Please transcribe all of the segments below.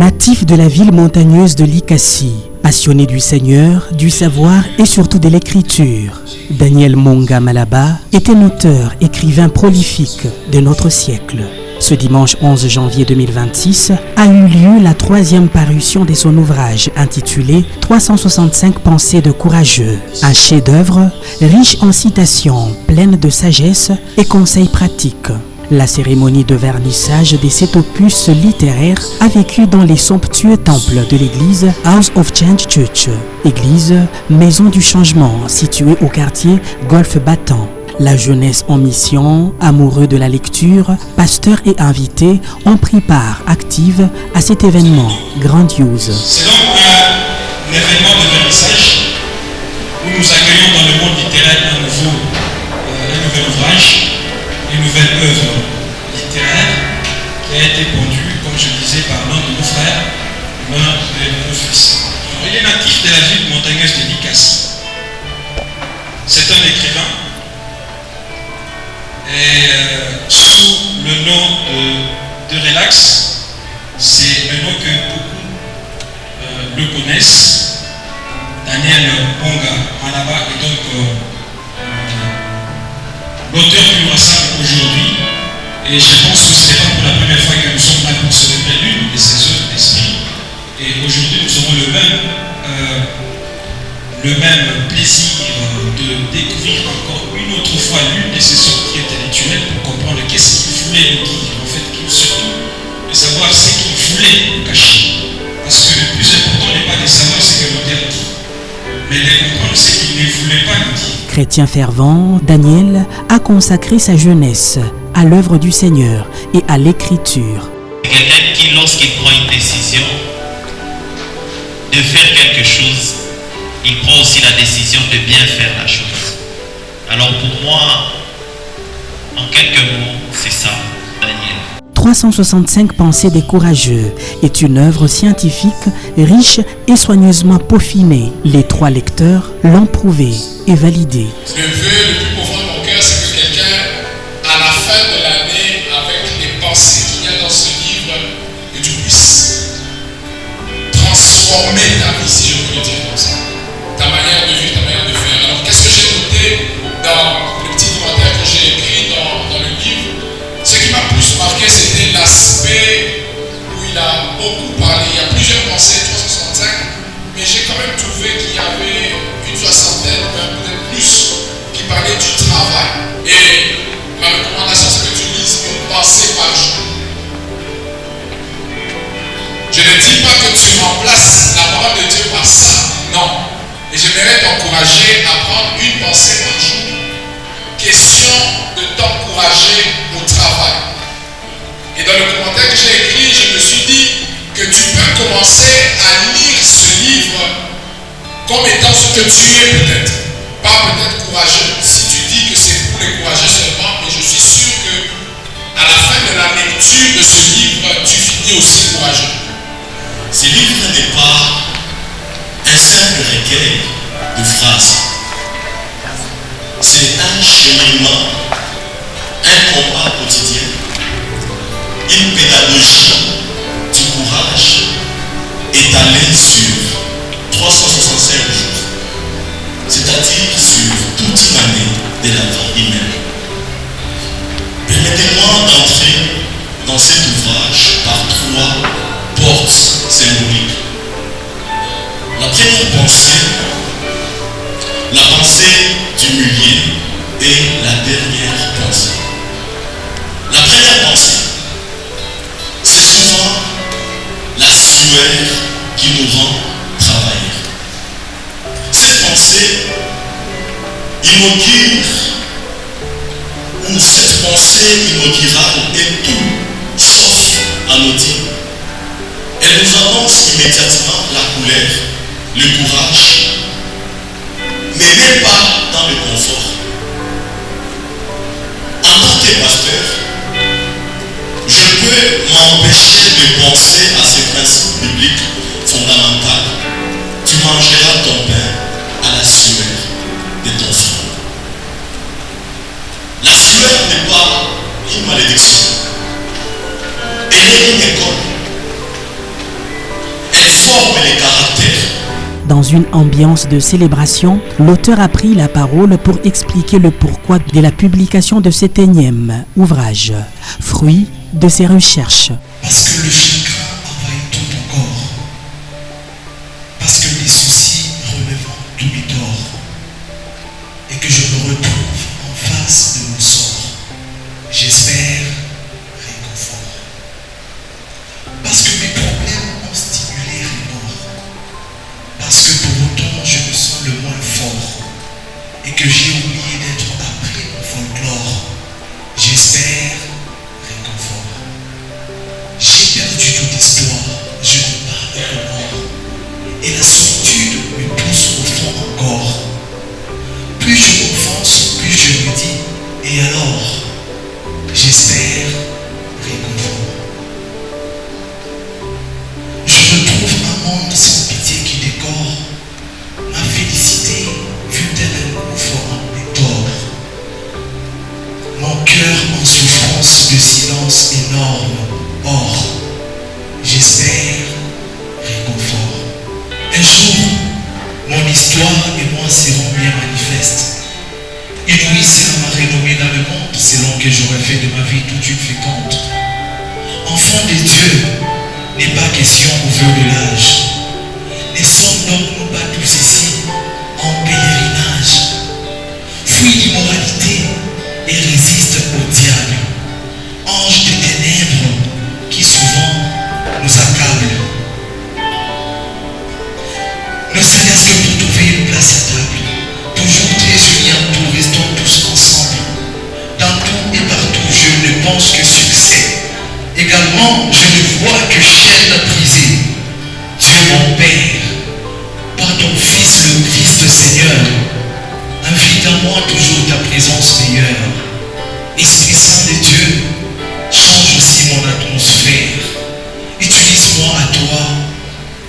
Natif de la ville montagneuse de Likasi, passionné du Seigneur, du savoir et surtout de l'écriture, Daniel Monga Malaba est un auteur, écrivain prolifique de notre siècle. Ce dimanche 11 janvier 2026 a eu lieu la 3e parution de son ouvrage intitulé 365 pensées de courageux, un chef-d'œuvre riche en citations, pleine de sagesse et conseils pratiques. La cérémonie de vernissage de cet opus littéraire a vécu dans les somptueux temples de l'église House of Change Church, église Maison du Changement située au quartier Golfe Battant. La jeunesse en mission, amoureux de la lecture, pasteurs et invités ont pris part active à cet événement grandiose. C'est donc un événement de vernissage où nous accueillons dans le monde littéraire un nouvel ouvrage, une nouvelle œuvre littéraire qui a été pondue, comme je disais, par l'un de nos frères, l'un de nos fils. Il est natif de la ville montagneuse de Likasi. C'est un écrivain et sous le nom de Relax, c'est le nom que beaucoup le connaissent. Daniel Monga Malaba est donc l'auteur qui nous rassemble aujourd'hui, et je pense que ce n'est pas pour la première fois que nous sommes là pour célébrer l'une de ces œuvres d'esprit. Et aujourd'hui, nous aurons le même plaisir de découvrir encore une autre fois l'une de ces sorties intellectuelles pour comprendre qu'est-ce qu'il voulait nous dire, en fait, surtout de savoir ce qu'il voulait nous cacher. Parce que le plus important n'est pas de savoir ce que l'auteur dit, mais de comprendre ce qu'il ne voulait pas nous dire. Chrétien fervent, Daniel a consacré sa jeunesse à l'œuvre du Seigneur et à l'écriture. Quelqu'un qui, lorsqu'il prend une décision de faire quelque chose, il prend aussi la décision de bien faire la chose. Alors pour moi, en quelques mots, c'est ça, Daniel. 365 pensées des courageux est une œuvre scientifique riche et soigneusement peaufinée. Les 3 lecteurs l'ont prouvé et validé. Le vœu le plus profond de mon cœur, c'est que quelqu'un, à la fin de l'année, avec les pensées qu'il y a dans ce livre, que tu puisses transformer ta vie, si je peux le dire comme ça. Ta manière de vivre, ta manière de faire. Alors, qu'est-ce que j'ai noté dans le petit commentaire que j'ai écrit dans le livre? Ce qui m'a plus marqué, c'était l'aspect où il a beaucoup parlé. Il y a plusieurs pensées, 365, mais j'ai quand même trouvé qu'il y avait une soixantaine, même peut-être plus, qui parlaient du travail. Et ma recommandation, c'est que tu lises une pensée par jour. Je ne dis pas que tu remplaces la parole de Dieu par ça, non. Et j'aimerais t'encourager à prendre une pensée par jour. Question de t'encourager au travail. Et dans le commentaire que j'ai écrit, je me suis dit que tu peux commencer à lire ce livre comme étant ce que tu es peut-être. Pas peut-être courageux, si tu dis que c'est pour les courageux seulement, mais je suis sûr que à la fin de la lecture de ce livre, tu finis aussi courageux. Ce livre n'est pas un simple recueil de phrases. C'est un cheminement, un combat quotidien, une pédagogie du courage étalée sur 365 jours, c'est-à-dire sur toute une année de la vie humaine. Permettez-moi d'entrer dans cet ouvrage par 3 portes symboliques. La première pensée, la pensée du milieu, et la dernière pensée. La première pensée, c'est souvent la sueur qui nous rend travailleurs. Cette pensée inaugure, ou cette pensée inaugurale est tout sauf anodine. Elle nous annonce immédiatement la couleur, le courage, mais même pas dans le confort. En tant que pasteur, je peux m'empêcher de penser à ce principe biblique fondamental. Tu mangeras ton pain à la sueur de ton front. La sueur n'est pas une malédiction. Elle est une école. une ambiance de célébration, l'auteur a pris la parole pour expliquer le pourquoi de la publication de cet énième ouvrage, fruit de ses recherches. Parce que le chagrin envahit tout mon corps. Parce que les soucis relèvent tous mes torts. Et que je me retrouve en face de mon sort. J'espère réconfort. Parce que mes problèmes ont stimulé les morts. Parce que pour autant je me sens le moins fort. Et que j'ai oublié d'être après mon folklore. J'espère réconfort. J'ai perdu toute espoir, je ne pars de mort. Et la solitude me pousse au fond encore. Plus je m'offense, plus je me dis, et alors, j'espère réconfort. Je retrouve un monde sans pitié qui décore ma félicité vue tel un gouffre en méthode. Mon cœur en souffrance de silence énorme. Or, j'espère réconfort. Un jour, mon histoire et moi seront bien manifestes. Inouï sera ma renommée dans le monde, selon que j'aurais fait de ma vie toute une féconde. Enfant de Dieu, n'est pas question au vu de l'âge. Ne sommes donc nous pas tous ici en pèlerinage. Fuis l'immoralité et résiste au diable. Ange des ténèbres qui souvent nous accable. Ne serait-ce que pour trouver une place à table, toujours très unis en tout, restons tous ensemble. Dans tout et partout, je ne pense que succès. Également, je ne vois que chaîne brisée. Dieu mon Père, par ton Fils le Christ Seigneur, invite en moi toujours ta présence meilleure. Esprit Saint de Dieu, change aussi mon atmosphère. Utilise-moi à toi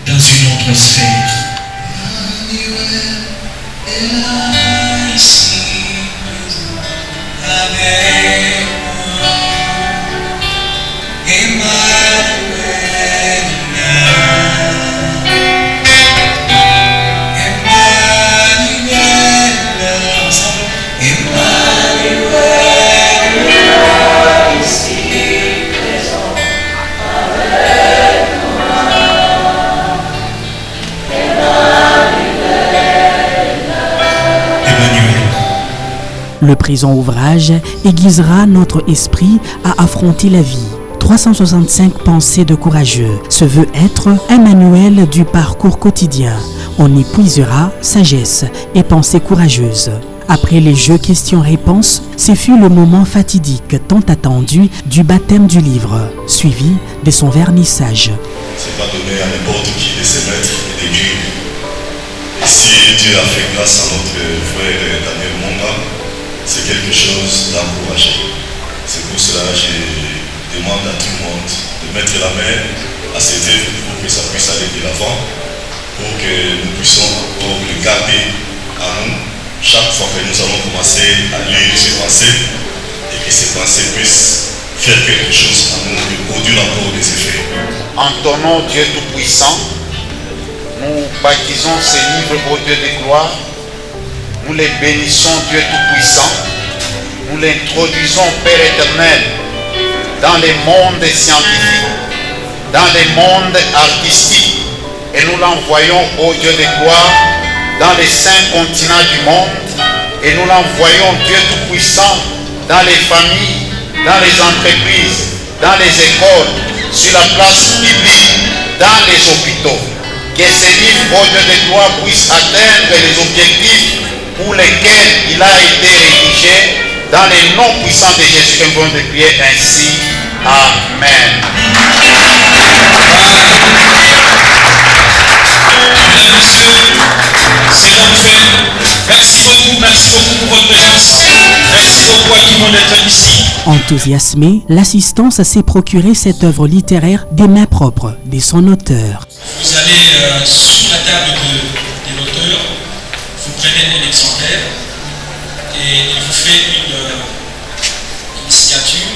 dans une autre sphère. Le présent ouvrage aiguisera notre esprit à affronter la vie. 365 pensées de courageux se veut être un manuel du parcours quotidien. On y puisera sagesse et pensées courageuses. Après les jeux questions-réponses, ce fut le moment fatidique tant attendu du baptême du livre, suivi de son vernissage. C'est pas donné à n'importe qui de se mettre et d'écrire. Et si Dieu a fait grâce à notre frère Daniel Monga, c'est quelque chose d'encouragé. C'est pour cela que je demande à tout le monde de mettre la main à cette œuvre pour que ça puisse aller de l'avant, pour que nous puissions encore le garder à nous chaque fois que nous allons commencer à lire ces pensées et que ces pensées puissent faire quelque chose à nous et produire encore des effets. En ton nom, Dieu Tout-Puissant, nous baptisons ces livres au Dieu de gloire. Nous les bénissons, Dieu Tout-Puissant. Nous l'introduisons, Père éternel, dans les mondes scientifiques, dans les mondes artistiques, et nous l'envoyons au Dieu de gloire dans les 5 continents du monde, et nous l'envoyons, Dieu Tout-Puissant, dans les familles, dans les entreprises, dans les écoles, sur la place publique, dans les hôpitaux. Que ces livres, au Dieu de gloire, puissent atteindre les objectifs pour lesquels il a été rédigé, dans les noms puissants de Jésus que nous venons de prier ainsi. Amen. Mesdames, Messieurs, c'est donc fait. Merci beaucoup pour votre présence. Merci beaucoup à tout le monde d'être ici. Enthousiasmé, l'assistance s'est procuré cette œuvre littéraire des mains propres de son auteur. Vous allez sur la table de l'auteur, vous prenez un exemplaire et il vous fait une signature.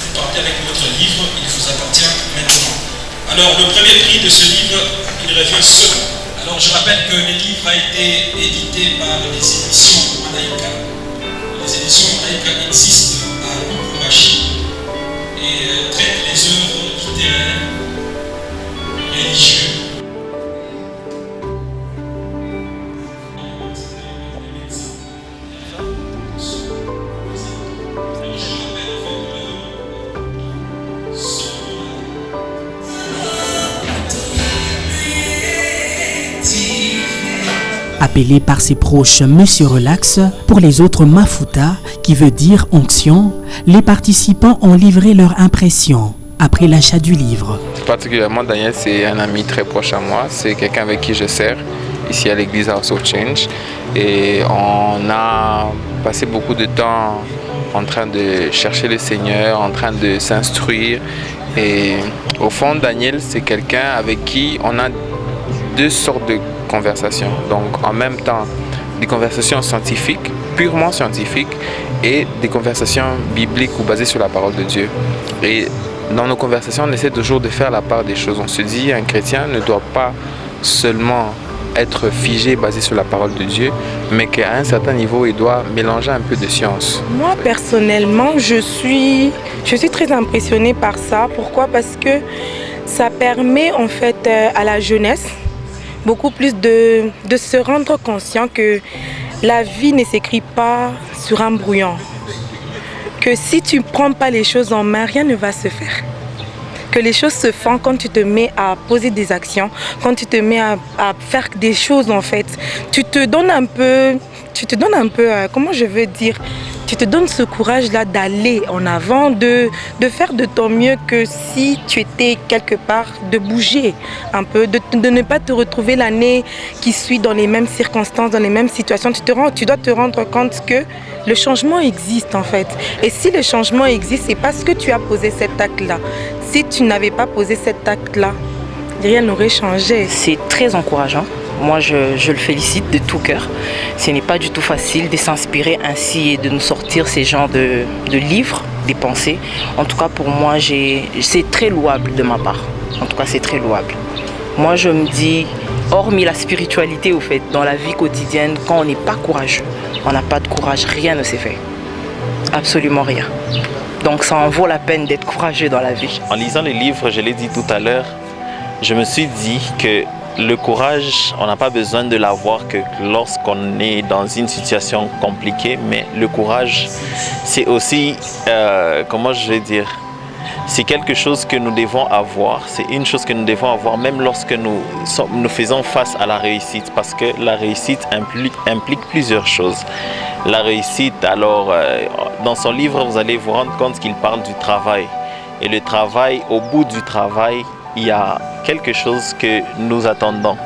Vous partez avec votre livre, il vous appartient maintenant. Alors, le premier prix de ce livre, il revient seulement à Alors je rappelle que le livre a été édité par les éditions Malaika. Les éditions Malaika existent à Lubumbashi et traitent les œuvres littéraires, religieuses. Appelé par ses proches Monsieur Relax, pour les autres Mafuta, qui veut dire onction, les participants ont livré leur impression après l'achat du livre. Particulièrement, Daniel, c'est un ami très proche à moi. C'est quelqu'un avec qui je sers ici à l'église House of Change. Et on a passé beaucoup de temps en train de chercher le Seigneur, en train de s'instruire. Et au fond, Daniel, c'est quelqu'un avec qui on a deux sortes de conversations. Donc, en même temps, des conversations scientifiques, purement scientifiques, et des conversations bibliques ou basées sur la parole de Dieu. Et dans nos conversations, on essaie toujours de faire la part des choses. On se dit, un chrétien ne doit pas seulement être figé, basé sur la parole de Dieu, mais qu'à un certain niveau, il doit mélanger un peu de science. Moi, personnellement, je suis très impressionnée par ça. Pourquoi? Parce que ça permet en fait à la jeunesse beaucoup plus de se rendre conscient que la vie ne s'écrit pas sur un brouillon. Que si tu ne prends pas les choses en main, rien ne va se faire. Que les choses se font quand tu te mets à poser des actions, quand tu te mets à faire des choses en fait. Tu te donnes un peu, comment je veux dire, tu te donnes ce courage-là d'aller en avant, de faire de ton mieux que si tu étais quelque part, de bouger un peu, de ne pas te retrouver l'année qui suit dans les mêmes circonstances, dans les mêmes situations. Tu dois te rendre compte que le changement existe en fait. Et si le changement existe, c'est parce que tu as posé cet acte-là. Si tu n'avais pas posé cet acte-là, rien n'aurait changé. C'est très encourageant. Moi, je le félicite de tout cœur. Ce n'est pas du tout facile de s'inspirer ainsi et de nous sortir ces genres de livres, des pensées. En tout cas, pour moi, c'est très louable de ma part. En tout cas, c'est très louable. Moi, je me dis, hormis la spiritualité, au fait, dans la vie quotidienne, quand on n'est pas courageux, on n'a pas de courage, rien ne s'est fait. Absolument rien. Donc, ça en vaut la peine d'être courageux dans la vie. En lisant les livres, je l'ai dit tout à l'heure, je me suis dit que le courage, on n'a pas besoin de l'avoir que lorsqu'on est dans une situation compliquée, mais le courage, c'est aussi, comment je vais dire, c'est quelque chose que nous devons avoir, c'est une chose que nous devons avoir même lorsque nous faisons face à la réussite, parce que la réussite implique plusieurs choses. La réussite, alors, dans son livre, vous allez vous rendre compte qu'il parle du travail. Et le travail, au bout du travail, il y a quelque chose que nous attendons.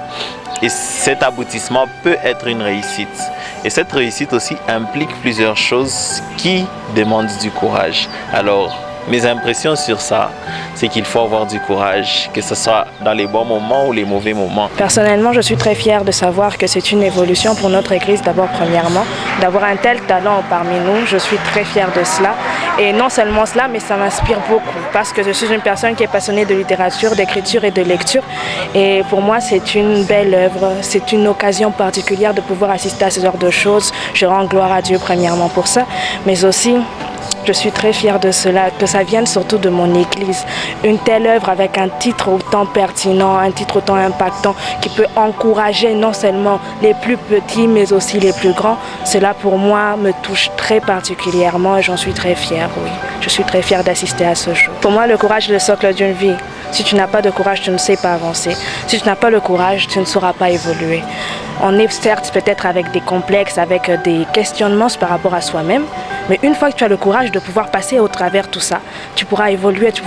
Et cet aboutissement peut être une réussite. Et cette réussite aussi implique plusieurs choses qui demandent du courage. Alors, mes impressions sur ça, c'est qu'il faut avoir du courage, que ce soit dans les bons moments ou les mauvais moments. Personnellement, je suis très fière de savoir que c'est une évolution pour notre Église, d'abord premièrement, d'avoir un tel talent parmi nous. Je suis très fière de cela. Et non seulement cela, mais ça m'inspire beaucoup parce que je suis une personne qui est passionnée de littérature, d'écriture et de lecture. Et pour moi, c'est une belle œuvre, c'est une occasion particulière de pouvoir assister à ce genre de choses. Je rends gloire à Dieu premièrement pour ça, mais aussi je suis très fière de cela, que ça vienne surtout de mon église. Une telle œuvre avec un titre autant pertinent, un titre autant impactant, qui peut encourager non seulement les plus petits, mais aussi les plus grands. Cela pour moi me touche très particulièrement et j'en suis très fière, oui. Je suis très fière d'assister à ce jour. Pour moi, le courage est le socle d'une vie. Si tu n'as pas de courage, tu ne sais pas avancer. Si tu n'as pas le courage, tu ne sauras pas évoluer. On est certes peut-être avec des complexes, avec des questionnements par rapport à soi-même, mais une fois que tu as le courage de pouvoir passer au travers tout ça, tu pourras évoluer, tu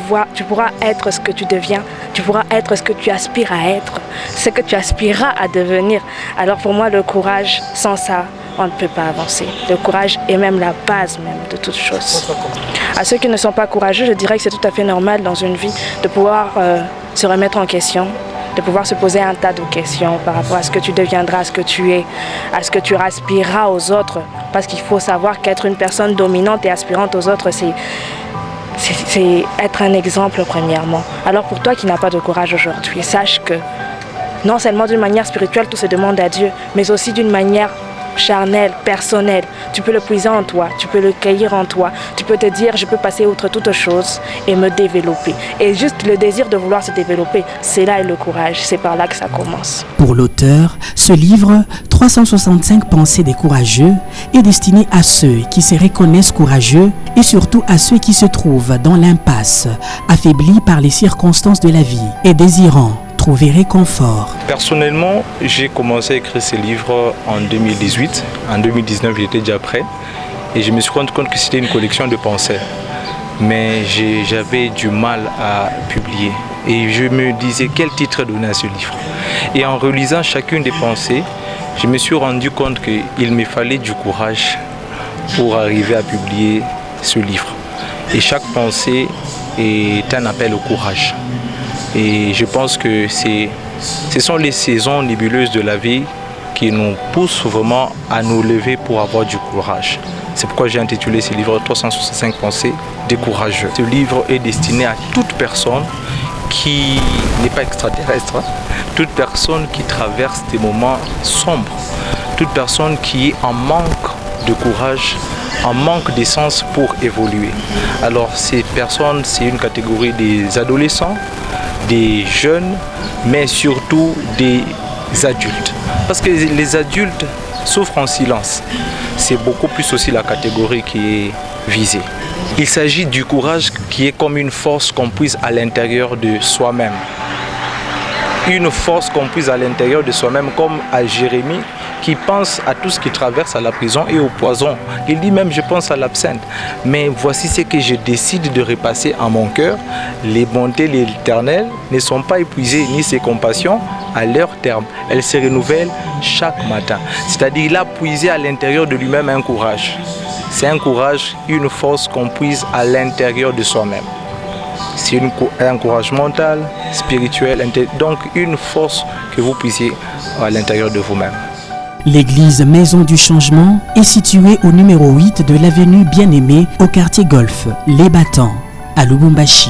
pourras être ce que tu deviens, tu pourras être ce que tu aspires à être, ce que tu aspireras à devenir. Alors pour moi, le courage, sans ça, on ne peut pas avancer. Le courage est même la base même de toute chose. À ceux qui ne sont pas courageux, je dirais que c'est tout à fait normal dans une vie de pouvoir se remettre en question, de pouvoir se poser un tas de questions par rapport à ce que tu deviendras, à ce que tu es, à ce que tu aspireras aux autres. Parce qu'il faut savoir qu'être une personne dominante et aspirante aux autres, c'est être un exemple premièrement. Alors pour toi qui n'as pas de courage aujourd'hui, sache que Non seulement d'une manière spirituelle, tout se demande à Dieu, mais aussi d'une manière charnelle, personnelle. Tu peux le puiser en toi, tu peux le cueillir en toi, tu peux te dire je peux passer outre toute chose et me développer. Et juste le désir de vouloir se développer, c'est là le courage, c'est par là que ça commence. Pour l'auteur, ce livre, 365 pensées des courageux, est destiné à ceux qui se reconnaissent courageux et surtout à ceux qui se trouvent dans l'impasse, affaiblis par les circonstances de la vie et désirant trouver réconfort. Personnellement, j'ai commencé à écrire ce livre en 2018. En 2019, j'étais déjà prêt et je me suis rendu compte que c'était une collection de pensées. Mais j'avais du mal à publier et je me disais quel titre donner à ce livre. Et en relisant chacune des pensées, je me suis rendu compte qu'il me fallait du courage pour arriver à publier ce livre. Et chaque pensée est un appel au courage. Et je pense que ce sont les saisons nébuleuses de la vie qui nous poussent vraiment à nous lever pour avoir du courage. C'est pourquoi j'ai intitulé ce livre 365 pensées des courageux. Ce livre est destiné à toute personne qui n'est pas extraterrestre, toute personne qui traverse des moments sombres, toute personne qui est en manque de courage, en manque d'essence pour évoluer. Alors ces personnes, c'est une catégorie des adolescents, des jeunes, mais surtout des adultes. Parce que les adultes souffrent en silence. C'est beaucoup plus aussi la catégorie qui est visée. Il s'agit du courage qui est comme une force qu'on puise à l'intérieur de soi-même. Une force qu'on puise à l'intérieur de soi-même, comme à Jérémie, qui pense à tout ce qui traverse à la prison et au poison. Il dit même je pense à l'absinthe. Mais voici ce que je décide de repasser à mon cœur. Les bontés de l'Éternel ne sont pas épuisées ni ses compassions à leur terme. Elles se renouvellent chaque matin. C'est-à-dire il a puisé à l'intérieur de lui-même un courage. C'est un courage, une force qu'on puise à l'intérieur de soi-même. C'est un courage mental, spirituel, donc une force que vous puissiez à l'intérieur de vous-même. L'église Maison du Changement est située au numéro 8 de l'avenue Bien-Aimée au quartier Golf, Les Battants, à Lubumbashi.